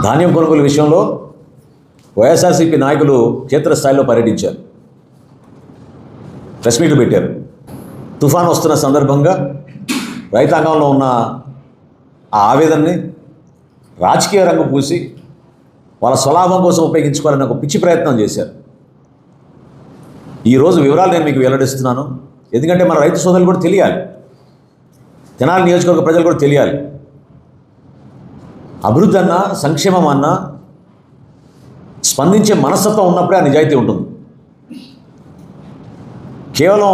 ధాన్యం కొనుగోలు విషయంలో వైఎస్ఆర్సీపీ నాయకులు క్షేత్రస్థాయిలో పర్యటించారు, ప్రెస్ మీట్లు పెట్టారు. తుఫాను వస్తున్న సందర్భంగా రైతాంగంలో ఉన్న ఆ ఆవేదనని రాజకీయ రంగు పూసి వాళ్ళ స్వలాభం కోసం ఉపయోగించుకోవాలని ఒక పిచ్చి ప్రయత్నం చేశారు. ఈరోజు వివరాలు నేను మీకు వెల్లడిస్తున్నాను, ఎందుకంటే మన రైతు సోదరులు కూడా తెలియాలి, తెనాలి నియోజకవర్గ ప్రజలు కూడా తెలియాలి. అభివృద్ధి అన్నా సంక్షేమం అన్నా స్పందించే మనస్తత్వం ఉన్నప్పుడే ఆ నిజాయితీ ఉంటుంది. కేవలం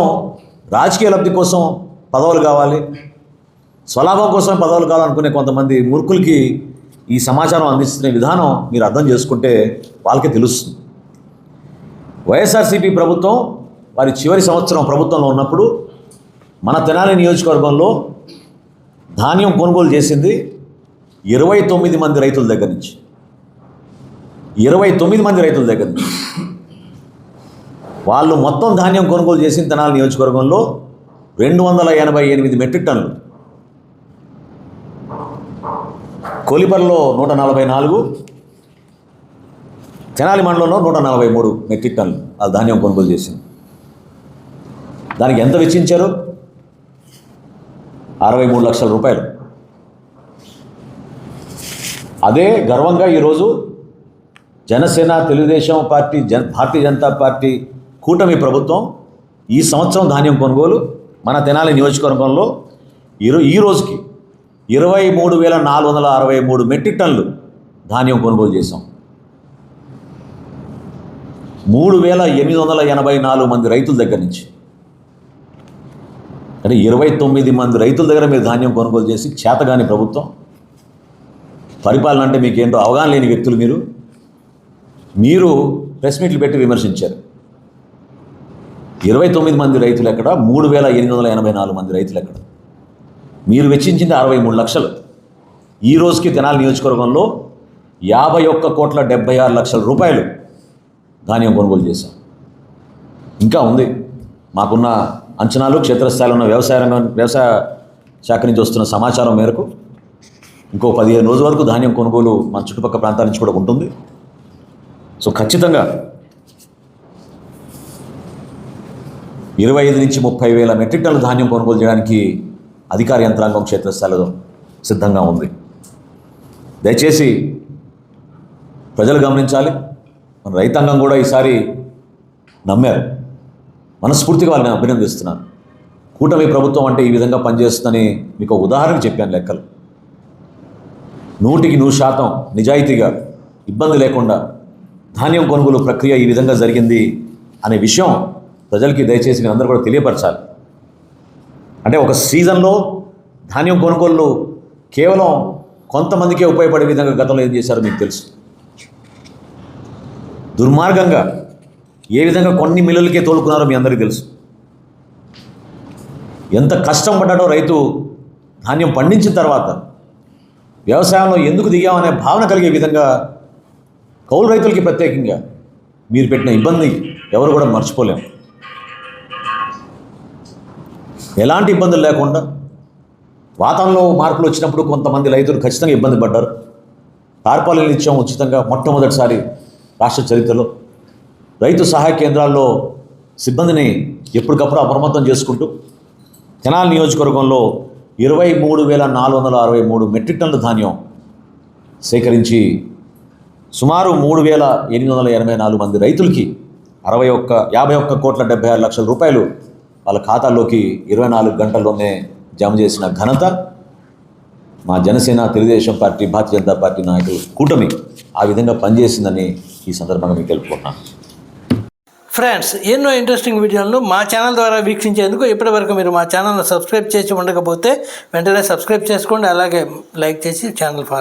రాజకీయ లబ్ధి కోసం పదవులు కావాలి, స్వలాభం కోసం పదవులు కావాలనుకునే కొంతమంది మూర్ఖులకి ఈ సమాచారం అందిస్తున్న విధానం మీరు అర్థం చేసుకుంటే వాళ్ళకే తెలుస్తుంది. వైఎస్ఆర్సీపీ ప్రభుత్వం వారి చివరి సంవత్సరం ప్రభుత్వంలో ఉన్నప్పుడు మన తెనాలి నియోజకవర్గంలో ధాన్యం కొనుగోలు చేసింది 29 మంది రైతుల దగ్గర నుంచి. 29 మంది రైతుల దగ్గర నుంచి వాళ్ళు మొత్తం ధాన్యం కొనుగోలు చేసిన తెనాలి నియోజకవర్గంలో 288 మెట్రిక్ టన్నులు, కొలిపర్లో 144, తెనాలి మండలంలో 143 మెట్రిక్ టన్నులు వాళ్ళు ధాన్యం కొనుగోలు చేసింది. దానికి ఎంత వెచ్చించారు? 63 లక్షల రూపాయలు. అదే గర్వంగా ఈరోజు జనసేన, తెలుగుదేశం పార్టీ, భారతీయ జనతా పార్టీ కూటమి ప్రభుత్వం ఈ సంవత్సరం ధాన్యం కొనుగోలు మన తెనాలి నియోజకవర్గంలో ఈ రోజుకి 23,463 మెట్రిక్ టన్నులు ధాన్యం కొనుగోలు చేశాం. 3,884 మంది రైతుల దగ్గర నుంచి, అంటే 29 మంది రైతుల దగ్గర మీరు ధాన్యం కొనుగోలు చేసి చేతగాని ప్రభుత్వం, పరిపాలన అంటే మీకేంటో అవగాహన లేని వ్యక్తులు మీరు ప్రెస్ మీట్లు పెట్టి విమర్శించారు. 29 మంది రైతులు ఎక్కడ, 3,884 మంది రైతులు ఎక్కడ? మీరు వెచ్చించింది 63 లక్షలు. ఈ రోజుకి తెనాలి నియోజకవర్గంలో 51,76 లక్షల రూపాయలు ధాన్యం కొనుగోలు చేశాం. ఇంకా ఉంది. మాకున్న అంచనాలు, క్షేత్రస్థాయిలో ఉన్న వ్యవసాయ శాఖ నుంచి వస్తున్న సమాచారం మేరకు ఇంకో 15 రోజుల వరకు ధాన్యం కొనుగోలు మన చుట్టుపక్కల ప్రాంతాల నుంచి కూడా ఉంటుంది. సో ఖచ్చితంగా 25 నుంచి 30 వేల మెట్రిక్ టన్నుల ధాన్యం కొనుగోలు చేయడానికి అధికార యంత్రాంగం క్షేత్రస్థాయిలో సిద్ధంగా ఉంది. దయచేసి ప్రజలు గమనించాలి. మన రైతాంగం కూడా ఈసారి నమ్మారు. మనస్ఫూర్తిగా వాళ్ళని అభినందిస్తున్నాను. కూటమి ప్రభుత్వం అంటే ఈ విధంగా పనిచేస్తుందని మీకు ఒక ఉదాహరణ చెప్పాను. లెక్కలు 100% నిజాయితీగా, ఇబ్బంది లేకుండా ధాన్యం కొనుగోలు ప్రక్రియ ఈ విధంగా జరిగింది అనే విషయం ప్రజలకి దయచేసి మీరు అందరూ కూడా తెలియపరచాలి. అంటే ఒక సీజన్లో ధాన్యం కొనుగోళ్ళు కేవలం కొంతమందికే ఉపయోగపడే విధంగా గతంలో ఏం చేశారో మీకు తెలుసు. దుర్మార్గంగా ఏ విధంగా కొన్ని మిల్లులకే తోలుకున్నారో మీ అందరికీ తెలుసు. ఎంత కష్టం పడ్డాడో రైతు ధాన్యం పండించిన తర్వాత వ్యవసాయంలో ఎందుకు దిగామనే భావన కలిగే విధంగా కౌలు రైతులకి ప్రత్యేకంగా మీరు పెట్టిన ఇబ్బంది ఎవరు కూడా మర్చిపోలేము. ఎలాంటి ఇబ్బందులు లేకుండా వాతావరణంలో మార్పులు వచ్చినప్పుడు కొంతమంది రైతులు ఖచ్చితంగా ఇబ్బంది పడ్డారు. టార్పాలిన్లు ఇచ్చాం ఉచితంగా మొట్టమొదటిసారి రాష్ట్ర చరిత్రలో. రైతు సహాయ కేంద్రాల్లో సిబ్బందిని ఎప్పటికప్పుడు అప్రమత్తం చేసుకుంటూ తెనాలి నియోజకవర్గంలో 23,463 మెట్రిక్ టన్నుల ధాన్యం సేకరించి సుమారు 3,884 మంది రైతులకి 51,76 లక్షల రూపాయలు వాళ్ళ ఖాతాల్లోకి 24 గంటల్లోనే జమ చేసిన ఘనత మా జనసేన, తెలుగుదేశం పార్టీ, భారతీయ జనతా పార్టీ నాయకులు కూటమి ఆ విధంగా పనిచేసిందని ఈ సందర్భంగా మీకు తెలుపుకుంటున్నాను. ఫ్రెండ్స్, ఎన్నో ఇంట్రెస్టింగ్ వీడియోలను మా ఛానల్ ద్వారా వీక్షించేందుకు ఇప్పటివరకు మీరు మా ఛానల్ను సబ్స్క్రైబ్ చేసి ఉండకపోతే వెంటనే సబ్స్క్రైబ్ చేసుకోండి. అలాగే లైక్ చేసి ఛానల్ ఫాలో